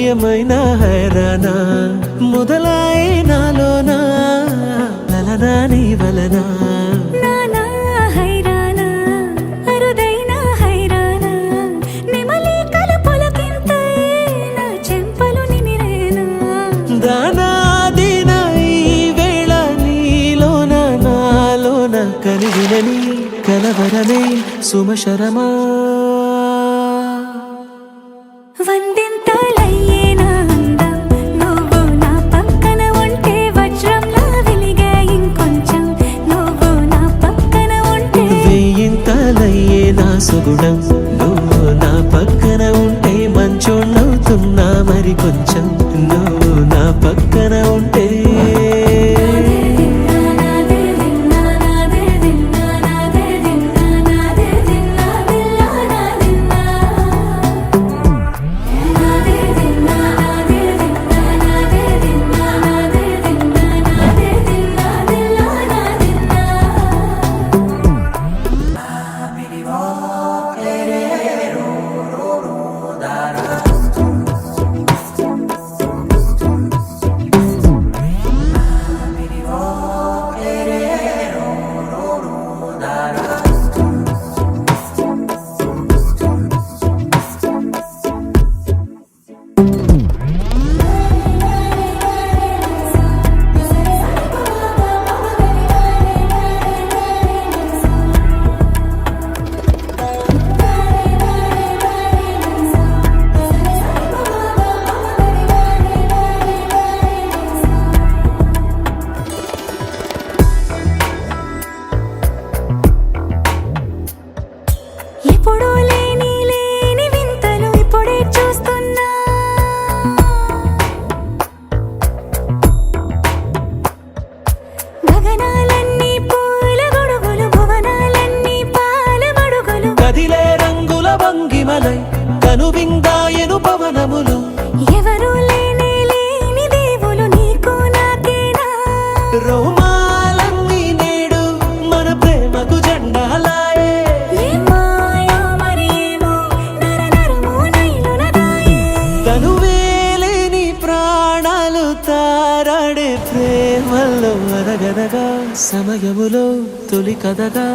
ఏమైనా హైరానా మొదలాయే నాలోనా లలనా నీ వలనా కలిగినని కలవరమే సుమశరమా వందింతలయ్యేనా అందం నువ్వు నా పక్కన ఉంటే వజ్రంలా వెలిగే ఇంకొంచెం నువ్వు నా పక్కన ఉంటే వెయ్యింతలయ్యేనా సుగుణం నువ్వు నా పక్కన ఉంటే మంచోళ్ళవుతున్నా మరి కొంచెం నువ్వు నా పక్కన ఉంటే ఎప్పుడూ లేని వింతలు ఇప్పుడే చూస్తున్నా గగనాలన్నీ పూల గొడుగులు భువనాలన్నీ పాల మడుగులు కదిలే రంగుల భంగిమలై కనువిందాయను పవనములు ఎవరు లేని దేవులు నీకు నాకేనా రోమాలన్నీ నేడు మన ప్రేమకు జెండాలాయే తనువేలేని ప్రాణాలు తారాడే ప్రేమల్లో అరగనగా సమయములో తొలి కథగా